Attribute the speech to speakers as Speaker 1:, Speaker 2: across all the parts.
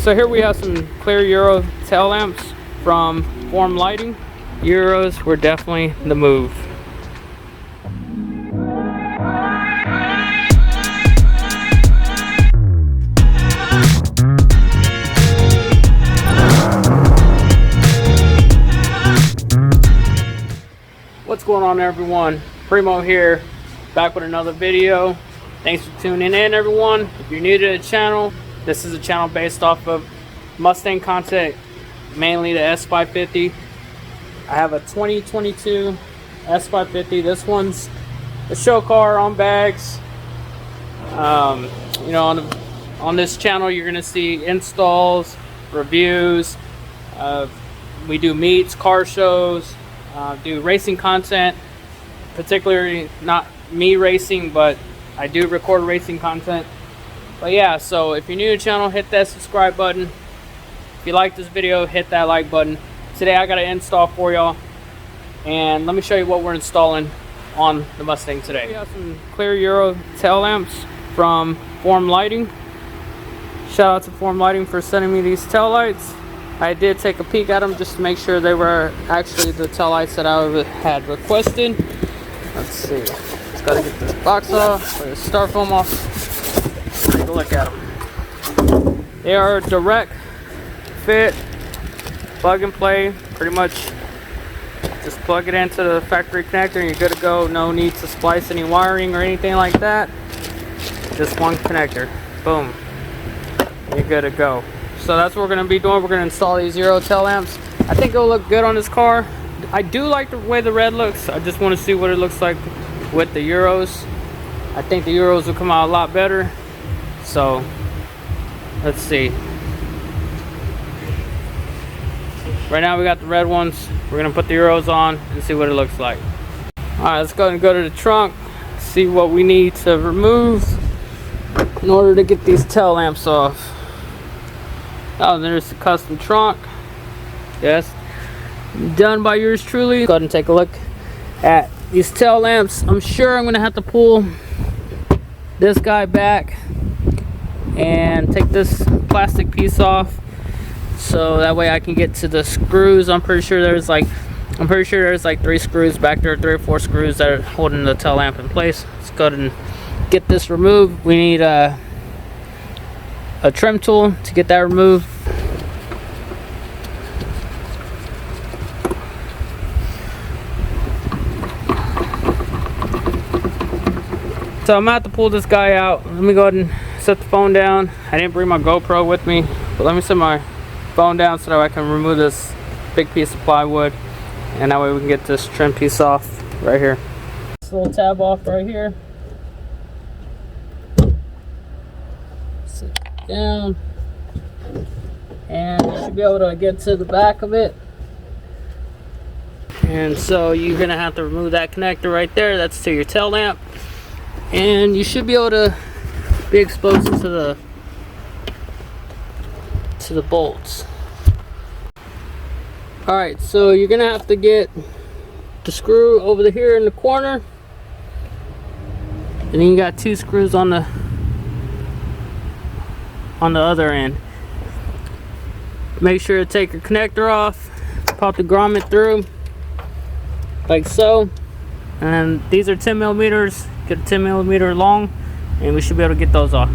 Speaker 1: So here we have some clear Euro tail lamps from Form Lighting. Euros were definitely the move. What's going on, everyone? Primo here, back with another video. Thanks for tuning in, everyone. If you're new to the channel, this is a channel based off of Mustang content, mainly the S550. I have a 2022 S550. This one's a show car on bags. You know, on this channel, you're gonna see installs, reviews. We do meets, car shows, do racing content. Particularly not me racing, but I do record racing content. But yeah, so if you're new to the channel, hit that subscribe button. If you like this video, hit that like button. Today I got an install for y'all, and let me show you what we're installing on the Mustang today. We have some clear Euro tail lamps from Form Lighting. Shout out to Form Lighting for sending me these tail lights. I did take a peek at them just to make sure they were actually the tail lights that I had requested. Let's see. Just gotta get this box off, put the styrofoam off. Take a look at them. They are direct fit, plug and play. Pretty much just plug it into the factory connector and you're good to go. No need to splice any wiring or anything like that. Just one connector. Boom. You're good to go. So that's what we're going to be doing. We're going to install these Euro tail lamps. I think it'll look good on this car. I do like the way the red looks. I just want to see what it looks like with the Euros. I think the Euros will come out a lot better. So let's see. Right now we got the red ones. We're going to put the Euros on and see what it looks like. Alright, let's go and go to the trunk. See what we need to remove in order to get these tail lamps off. Oh, there's the custom trunk. Yes, done by yours truly. Go ahead and take a look at these tail lamps. I'm sure I'm gonna have to pull this guy back and take this plastic piece off, so that way I can get to the screws. I'm pretty sure there's like 3 screws back there, 3 or 4 screws that are holding the tail lamp in place. Let's go ahead and get this removed. We need a trim tool to get that removed. So I'm gonna have to pull this guy out. Let me go ahead and set the phone down. I didn't bring my GoPro with me, but let me set my phone down so that I can remove this big piece of plywood, and that way we can get this trim piece off right here. This little tab off right here. Sit it down, and you should be able to get to the back of it. And so you're gonna have to remove that connector right there. That's to your tail lamp. And you should be able to be exposed to the bolts. Alright, so you're gonna have to get the screw over here in the corner, and then you got 2 screws on the other end. Make sure to take your connector off, pop the grommet through like so, and these are 10 millimeters. Get a 10 millimeter long, and we should be able to get those off.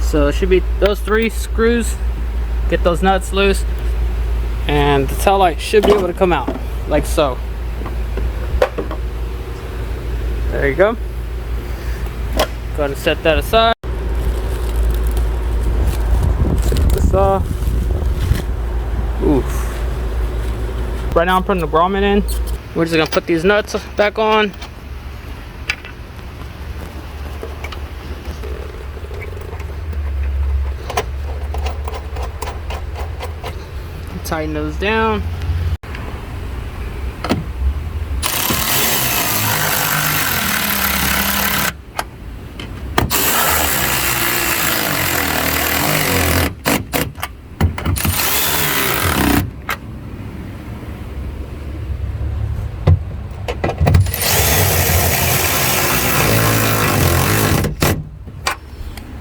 Speaker 1: So it should be those 3 screws. Get those nuts loose, and the tail light should be able to come out like so. There you go. Go ahead and set that aside. Set this off. Oof. Right now I'm putting the grommet in. We're just gonna put these nuts back on. tighten those down.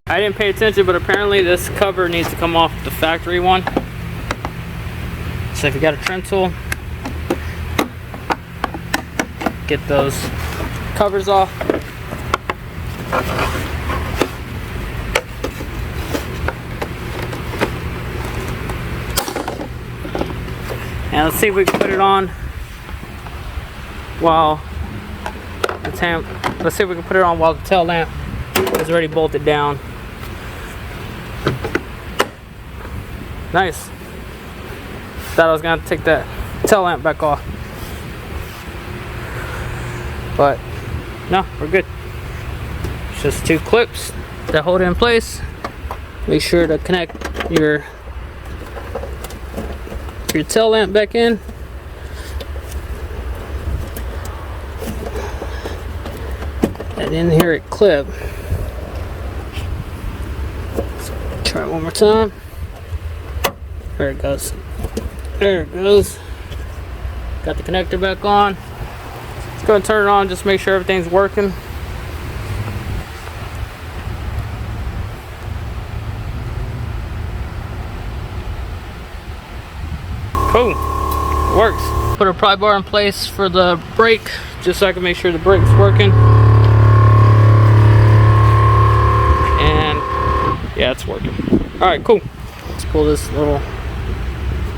Speaker 1: I didn't pay attention, but apparently this cover needs to come off the factory one. So if you got a trim tool, get those covers off. And let's see if we can put it on while the tail lamp is already bolted down. Nice. Thought I was gonna take that tail lamp back off, but no, we're good. It's just 2 clips that hold it in place. Make sure to connect your tail lamp back in. I didn't hear it clip. So try it one more time. There it goes. There it goes. Got the connector back on. Let's go and turn it on, just make sure everything's working. Cool. Works. Put a pry bar in place for the brake, just so I can make sure the brake's working. And yeah, it's working. Alright, cool. Let's pull this little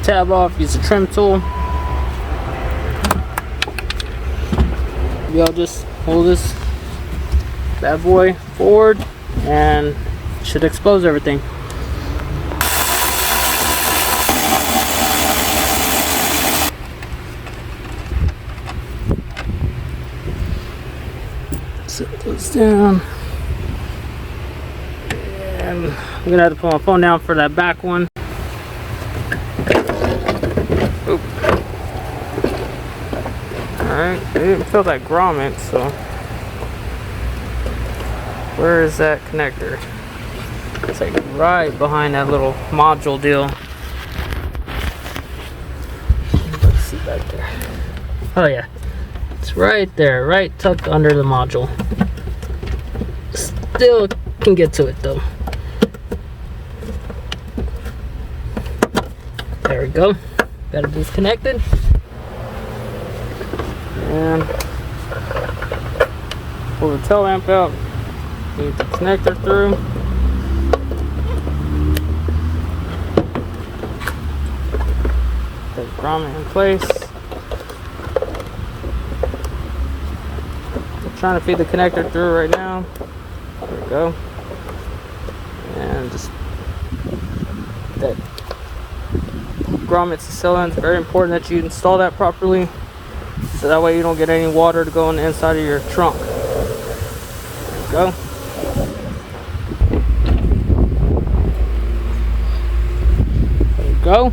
Speaker 1: tab off, use a trim tool. Y'all just pull this bad boy forward and it should expose everything. Set those down. And I'm gonna have to put my phone down for that back one. Oop. Alright, I didn't feel that grommet, so where is that connector? It's like right behind that little module deal. Let's see back there. Oh yeah, it's right there, right tucked under the module. Still can get to it though. There we go. Got it disconnected. And pull the tail lamp out. Need the connector through. Put the grommet in place. I'm trying to feed the connector through right now. There we go. And just that grommet to seal in. It's very important that you install that properly, so that way you don't get any water to go on the inside of your trunk. There we go. There we go.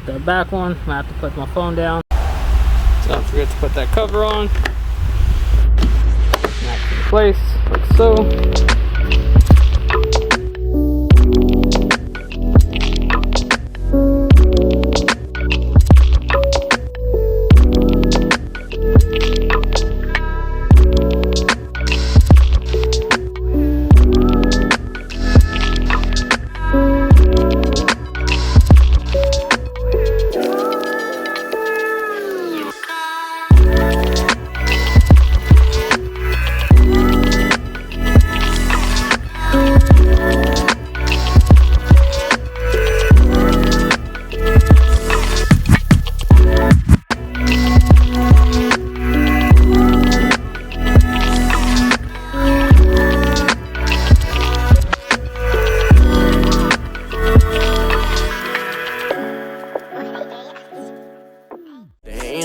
Speaker 1: The back one, I have to put my phone down. So don't forget to put that cover on. Snap it in place, like so.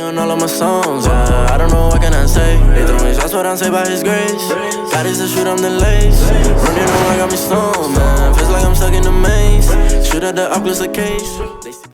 Speaker 2: on all of my songs, I don't know what can I say. They throwing shots, but I'm saved by his grace. God is the shoot, I'm the lace. Running around got me stoned, man. Feels like I'm stuck in the maze. Shoot at the Oculus, a case.